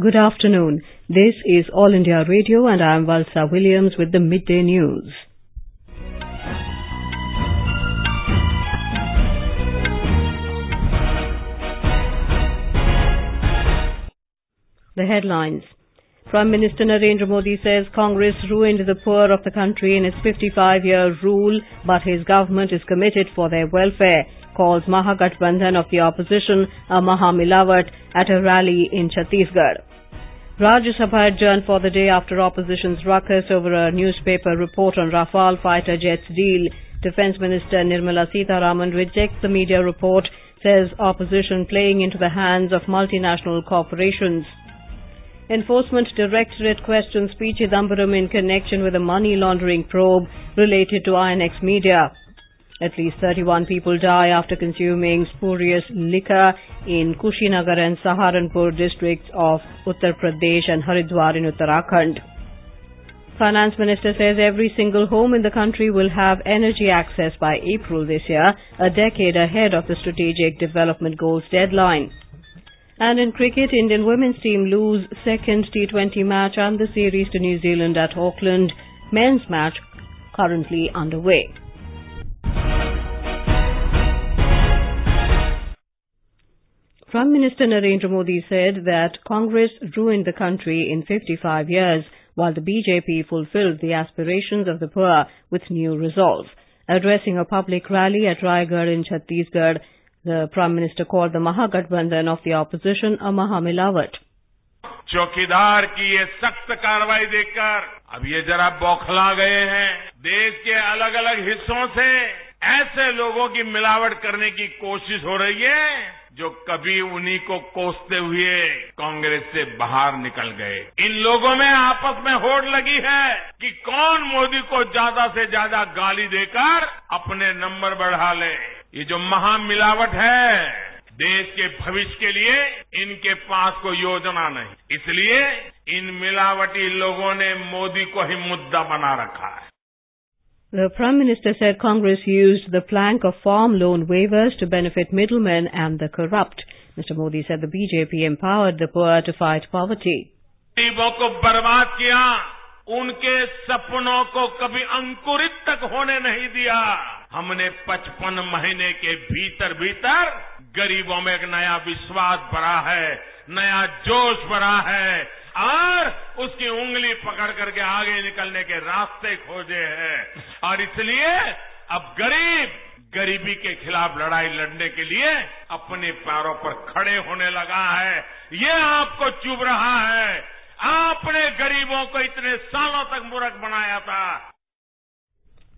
Good afternoon. This is All India Radio and I am Valsa Williams with the Midday News. The headlines. Prime Minister Narendra Modi says Congress ruined the poor of the country in its 55-year rule, but his government is committed for their welfare. Calls Mahagathbandhan of the opposition a mahamilavat at a rally in Chhattisgarh. Rajya Sabha adjourned for the day after opposition's ruckus over a newspaper report on Rafale fighter jets deal. Defence Minister Nirmala Sitharaman rejects the media report, says opposition playing into the hands of multinational corporations. Enforcement Directorate questions P Chidambaram in connection with a money laundering probe related to INX Media. At least 31 people die after consuming spurious liquor in Kushinagar and Saharanpur districts of Uttar Pradesh and Haridwar in Uttarakhand. Finance Minister says every single home in the country will have energy access by April this year, a decade ahead of the Strategic Development Goals deadline. And in cricket, Indian women's team lose second T20 match and the series to New Zealand at Auckland. Men's match currently underway. Prime Minister Narendra Modi said that Congress ruined the country in 55 years, while the BJP fulfilled the aspirations of the poor with new resolve. Addressing a public rally at Raigad in Chhattisgarh, the Prime Minister called the Mahagathbandhan of the opposition a mahamilavat. चौकीदार की ये सख्त कार्रवाई देखकर अब ये जरा बौखला गए हैं। देश के अलग अलग हिस्सों से ऐसे लोगों की मिलावट करने की कोशिश हो रही है जो कभी उन्हीं को कोसते हुए कांग्रेस से बाहर निकल गए। इन लोगों में आपस में होड़ लगी है कि कौन मोदी को ज्यादा से ज्यादा गाली देकर अपने नंबर बढ़ा ले। ये जो महामिलावट है, देश के भविष्य के लिए इनके पास कोई योजना नहीं। इसलिए इन मिलावटी लोगों ने मोदी को ही मुद्दा बना रखा है। The Prime Minister said Congress used the plank of farm loan waivers to benefit middlemen and the corrupt. Mr. Modi said the BJP empowered the poor to fight poverty. गरीबों को बर्बाद किया, उनके सपनों को कभी अंकुरित तक होने नहीं दिया। हमने 55 महीने के भीतर भीतर गरीबों में एक नया विश्वास भरा है, नया जोश भरा है और उसकी उंगली पकड़ करके आगे निकलने के रास्ते खोजे हैं। और इसलिए अब गरीबी के खिलाफ लड़ाई लड़ने के लिए अपने पैरों पर खड़े होने लगा है। ये आपको चुभ रहा है। आपने गरीबों को इतने सालों तक मूर्ख बनाया था।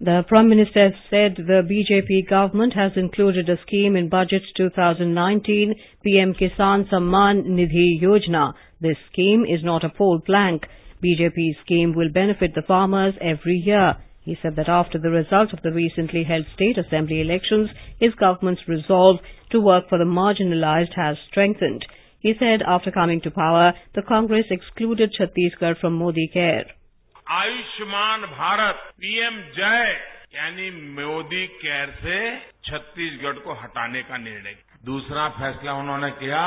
The Prime Minister said the BJP government has included a scheme in Budget 2019, PM Kisan Samman Nidhi Yojana. This scheme is not a poll plank. BJP's scheme will benefit the farmers every year. He said that after the results of the recently held state assembly elections, his government's resolve to work for the marginalized has strengthened. He said after coming to power, the Congress excluded Chhattisgarh from Modi Care. Ayushman Bharat PM जय यानी Modi care से छत्तीसगढ़ को हटाने का निर्णय। दूसरा फैसला उन्होंने किया,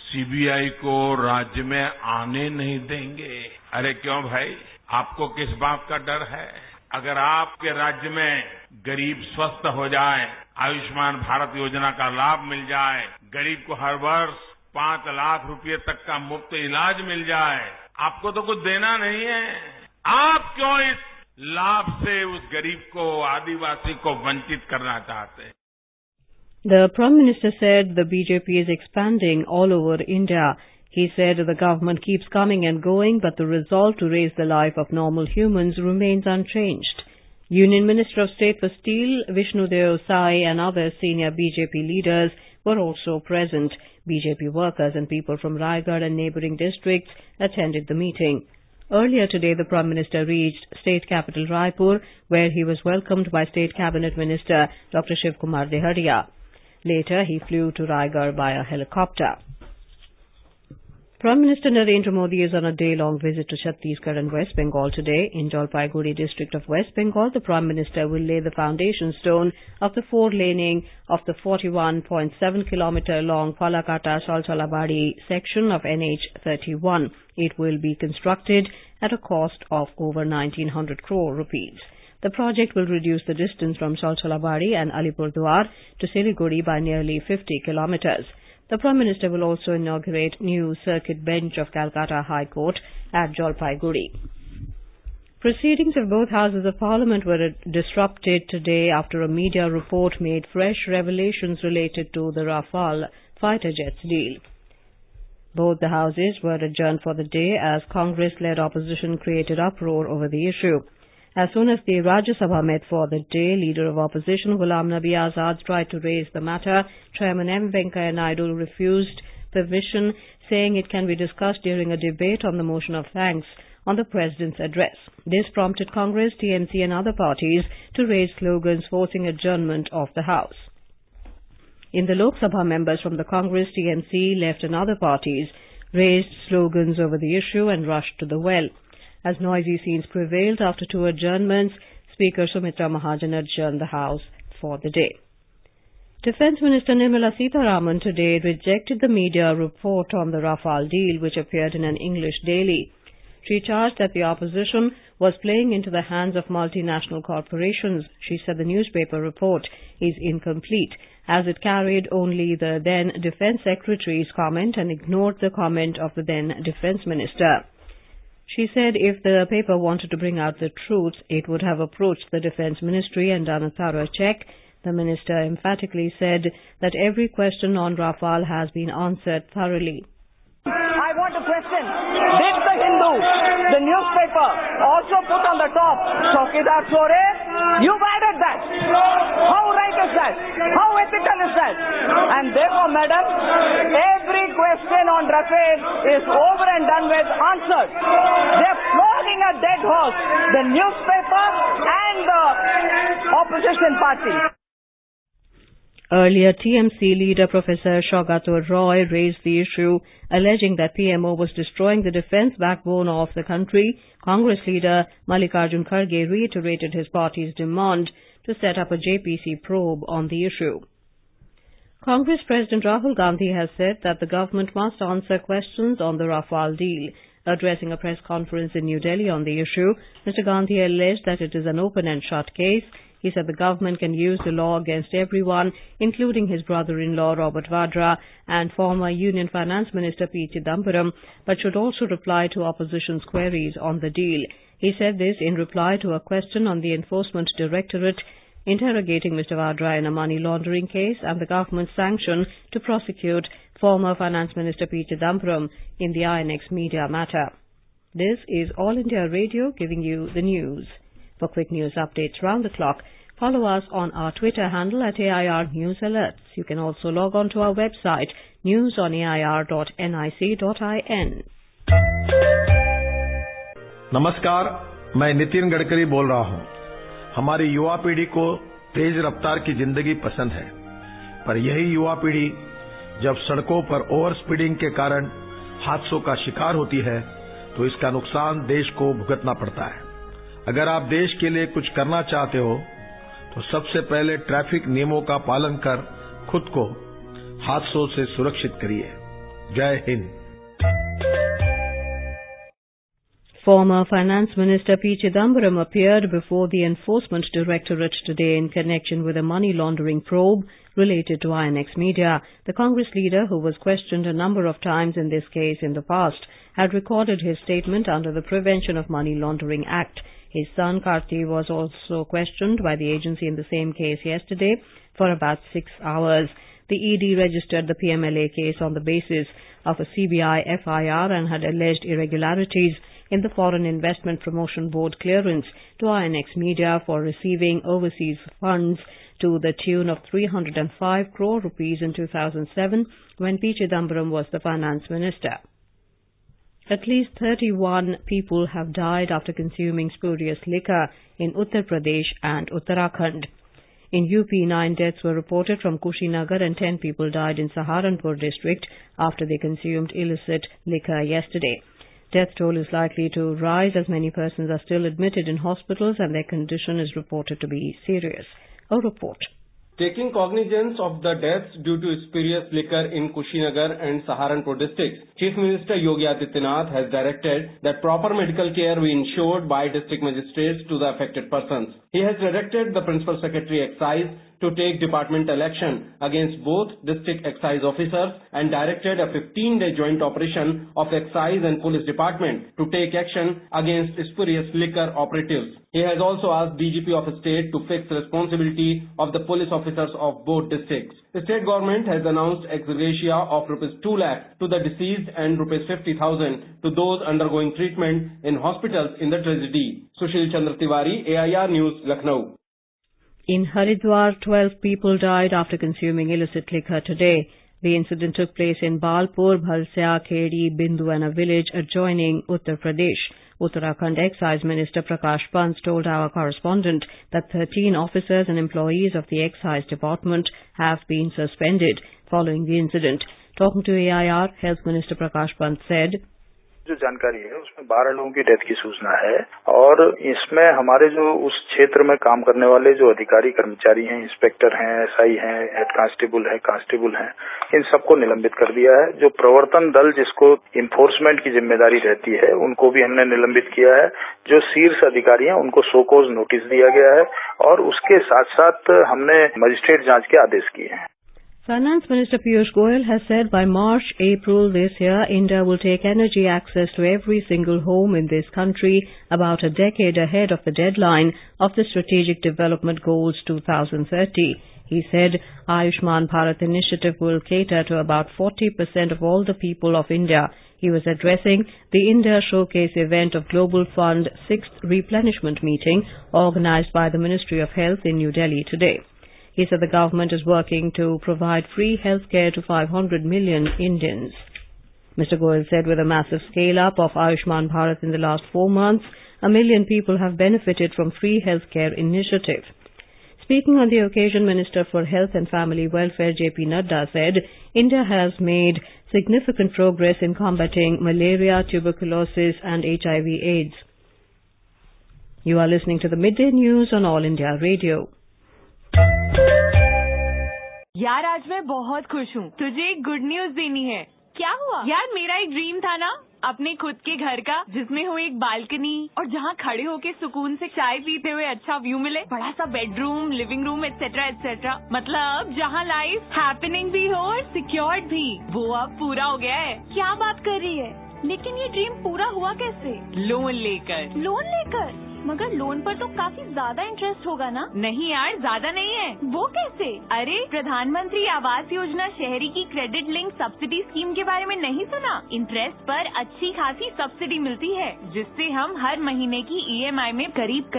सीबीआई को राज्य में आने नहीं देंगे। अरे क्यों भाई, आपको किस बात का डर है? अगर आपके राज्य में गरीब स्वस्थ हो जाए, आयुष्मान भारत योजना का लाभ मिल जाए, गरीब को हर वर्ष 5 लाख रुपए तक का मुफ्त इलाज मिल जाए, आपको तो कुछ देना नहीं है। आप क्यों इस लाभ से उस गरीब को, आदिवासी को वंचित करना चाहते हैं? The Prime Minister said the BJP is expanding all over India. He said the government keeps coming and going, but the resolve to raise the life of normal humans remains unchanged. Union Minister of State for Steel, Vishnudeo Sai, and other senior BJP leaders were also present. BJP workers and people from Raigad and neighbouring districts attended the meeting. Earlier today, the Prime Minister reached state capital Raipur, where he was welcomed by State Cabinet Minister Dr. Shiv Kumar Dehadiya. Later, he flew to Raigad by a helicopter. Prime Minister Narendra Modi is on a day-long visit to Chhattisgarh and West Bengal today. In Jalpaiguri district of West Bengal, the Prime Minister will lay the foundation stone of the four-laning of the 41.7-kilometre-long Palakata-Salchalabadi section of NH31. It will be constructed at a cost of over 1,900 crore rupees. The project will reduce the distance from Salchalabadi and Alipurduar to Siliguri by nearly 50 kilometres. The Prime Minister will also inaugurate new circuit bench of Calcutta High Court at Jalpaiguri. Proceedings of both houses of Parliament were disrupted today after a media report made fresh revelations related to the Rafale fighter jets deal. Both the houses were adjourned for the day as Congress-led opposition created uproar over the issue. As soon as the Rajya Sabha met for the day, Leader of Opposition Ghulam Nabi Azad tried to raise the matter. Chairman M. Venkaiah Naidu refused permission, saying it can be discussed during a debate on the motion of thanks on the President's address. This prompted Congress, TMC and other parties to raise slogans forcing adjournment of the House. In the Lok Sabha, members from the Congress, TMC, Left and other parties raised slogans over the issue and rushed to the well. As noisy scenes prevailed after two adjournments, Speaker Sumitra Mahajan adjourned the House for the day. Defence Minister Nirmala Sitharaman today rejected the media report on the Rafale deal which appeared in an English daily. She charged that the opposition was playing into the hands of multinational corporations. She said the newspaper report is incomplete as it carried only the then Defence Secretary's comment and ignored the comment of the then Defence Minister. She said if the paper wanted to bring out the truth, it would have approached the Defence Ministry and done a thorough check. The minister emphatically said that every question on Rafale has been answered thoroughly. I want to question, did the Hindu, the newspaper, also put on the top, Chaukidar Chore? You've added that. How right is that? How ethical is that? And therefore, madam, every question on Rafale is over and done with, answered. They're flogging a dead horse, the newspaper and the opposition party. Earlier, TMC leader Professor Shaugato Roy raised the issue, alleging that PMO was destroying the defence backbone of the country. Congress leader Mallikarjun Kharge reiterated his party's demand to set up a JPC probe on the issue. Congress President Rahul Gandhi has said that the government must answer questions on the Rafale deal. Addressing a press conference in New Delhi on the issue, Mr. Gandhi alleged that it is an open and shut case. He said the government can use the law against everyone, including his brother-in-law Robert Vadra and former Union Finance Minister P Chidambaram, but should also reply to opposition's queries on the deal. He said this in reply to a question on the Enforcement Directorate interrogating Mr. Vadra in a money laundering case and the government's sanction to prosecute former Finance Minister P Chidambaram in the INX Media matter. This is All India Radio giving you the news. For quick news updates round the clock, follow us on our Twitter handle at AIR News Alerts. You can also log on to our website, newsonair.nic.in. नमस्कार, मैं नितिन गडकरी बोल रहा हूं। हमारी युवा पीढ़ी को तेज रफ्तार की जिंदगी पसंद है, पर यही युवा पीढ़ी जब सड़कों पर ओवर स्पीडिंग के कारण हादसों का शिकार होती है, तो इसका नुकसान देश को भुगतना पड़ता है। अगर आप देश के लिए कुछ करना चाहते हो, तो सबसे पहले ट्रैफिक नियमों का पालन कर खुद को हादसों से सुरक्षित करिए। जय Hind. Former Finance Minister P Chidambaram appeared before the Enforcement Directorate today in connection with a money laundering probe related to INX Media. The Congress leader, who was questioned a number of times in this case in the past, had recorded his statement under the Prevention of Money Laundering Act. His son Karti was also questioned by the agency in the same case yesterday for about 6 hours. The ED registered the PMLA case on the basis of a CBI FIR and had alleged irregularities in the Foreign Investment Promotion Board clearance to INX Media for receiving overseas funds to the tune of 305 crore rupees in 2007 when P Chidambaram was the finance minister. At least 31 people have died after consuming spurious liquor in Uttar Pradesh and Uttarakhand. In UP, 9 deaths were reported from Kushinagar and 10 people died in Saharanpur district after they consumed illicit liquor yesterday. Death toll is likely to rise as many persons are still admitted in hospitals and their condition is reported to be serious. A report. Taking cognizance of the deaths due to spurious liquor in Kushinagar and Saharanpur districts, Chief Minister Yogi Adityanath has directed that proper medical care be ensured by district magistrates to the affected persons. He has directed the Principal Secretary Excise to take departmental action against both district excise officers and directed a 15-day joint operation of excise and police department to take action against spurious liquor operatives. He has also asked DGP of state to fix responsibility of the police officers of both districts. The state government has announced ex gratia of Rs 2 lakh to the deceased and Rs 50,000 to those undergoing treatment in hospitals in the tragedy. Sushil Chandra Tiwari, AIR News, Lucknow. In Haridwar, 12 people died after consuming illicit liquor today. The incident took place in Balpur, Bhalsya, Khedi, Bindu and a village adjoining Uttar Pradesh. Uttarakhand Excise Minister Prakash Pant told our correspondent that 13 officers and employees of the Excise Department have been suspended following the incident. Talking to AIR, Health Minister Prakash Pant said, जो जानकारी है उसमें 12 लोगों की death की सूचना है और इसमें हमारे जो उस क्षेत्र में काम करने वाले जो अधिकारी कर्मचारी हैं, इंस्पेक्टर हैं, एसआई हैं, हेड कांस्टेबल हैं, इन सबको निलंबित कर दिया है। जो प्रवर्तन दल जिसको इन्फोर्समेंट की जिम्मेदारी रहती है उनको भी हमने निलंबित किया है। जो शीर्ष अधिकारी हैं उनको शो कॉज नोटिस दिया गया है और उसके साथ साथ हमने मजिस्ट्रेट जांच के आदेश किए हैं। Finance Minister Piyush Goyal has said by March-April this year, India will take energy access to every single home in this country about a decade ahead of the deadline of the Strategic Development Goals 2030. He said Ayushman Bharat initiative will cater to about 40% of all the people of India. He was addressing the India Showcase event of Global Fund 6th Replenishment meeting organized by the Ministry of Health in New Delhi today. He said the government is working to provide free health care to 500 million Indians. Mr. Goyal said with a massive scale-up of Ayushman Bharat in the last 4 months, 1 million people have benefited from free health care initiative. Speaking on the occasion, Minister for Health and Family Welfare J.P. Nadda said India has made significant progress in combating malaria, tuberculosis and HIV/AIDS. You are listening to the Midday News on All India Radio. यार आज मैं बहुत खुश हूँ। तुझे एक good news देनी है। क्या हुआ? यार मेरा एक ड्रीम था ना अपने खुद के घर का जिसमें हो एक बालकनी और जहाँ खड़े होके सुकून से चाय पीते हुए अच्छा व्यू मिले, बड़ा सा bedroom, living room etcetera etcetera. मतलब जहाँ लाइफ हैपनिंग भी हो और सिक्योर्ड भी। वो अब पूरा हो गया है। क्या बात कर रही है? लेकिन ये ड्रीम पूरा हुआ कैसे? लोन लेकर। मगर लोन पर तो काफी ज्यादा इंटरेस्ट होगा ना? नहीं यार, ज्यादा नहीं है। वो कैसे? अरे प्रधानमंत्री आवास योजना शहरी की क्रेडिट लिंक सब्सिडी स्कीम के बारे में नहीं सुना? इंटरेस्ट पर अच्छी खासी सब्सिडी मिलती है जिससे हम हर महीने की EMI में करीब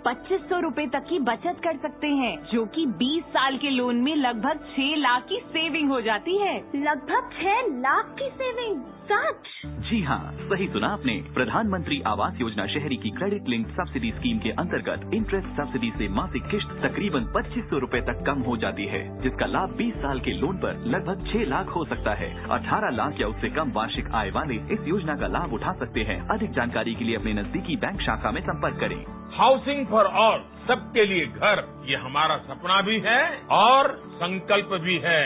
2500 रूपए तक की बचत कर सकते हैं, जो कि 20 साल के लोन में लगभग 6 लाख की सेविंग हो जाती है। लगभग 6 लाख की सेविंग? सच? जी हाँ, सही सुना आपने। प्रधानमंत्री आवास योजना शहरी की क्रेडिट लिंक सब्सिडी स्कीम के अंतर्गत इंटरेस्ट सब्सिडी से मासिक किश्त तकरीबन 2500 रूपए तक कम हो जाती है, जिसका लाभ 20 साल के लोन पर लगभग 6 लाख हो सकता है। 18 लाख या उससे कम वार्षिक आय वाले इस योजना का लाभ उठा सकते हैं। अधिक जानकारी के लिए अपने नजदीकी बैंक शाखा में संपर्क करें। हाउसिंग फॉर ऑल, सबके लिए घर, ये हमारा सपना भी है और संकल्प भी है।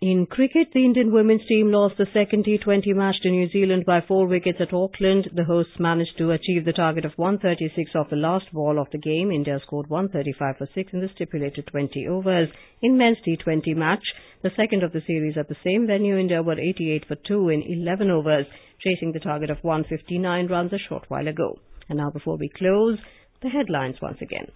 In cricket, the Indian women's team lost the second T20 match to New Zealand by 4 wickets at Auckland. The hosts managed to achieve the target of 136 off the last ball of the game. India scored 135 for 6 in the stipulated 20 overs. In men's T20 match, the second of the series at the same venue, India were 88 for 2 in 11 overs, chasing the target of 159 runs a short while ago. And now before we close, the headlines once again.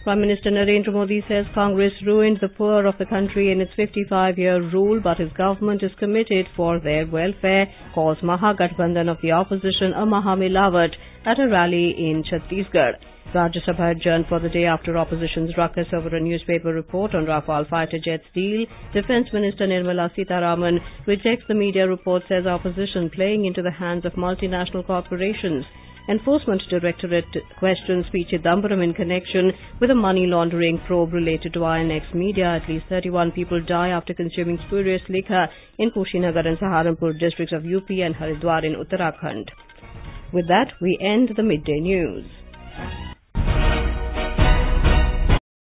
Prime Minister Narendra Modi says Congress ruined the poor of the country in its 55-year rule, but his government is committed for their welfare, calls Mahagathbandhan of the opposition a mahamilavat at a rally in Chhattisgarh. Rajya Sabha adjourned for the day after opposition's ruckus over a newspaper report on Rafale fighter jets deal. Defence Minister Nirmala Sitharaman rejects the media report, says opposition playing into the hands of multinational corporations. Enforcement Directorate questions P Chidambaram in connection with a money laundering probe related to INX Media. At least 31 people die after consuming spurious liquor in Kushinagar and Saharanpur districts of UP and Haridwar in Uttarakhand. With that, we end the midday news.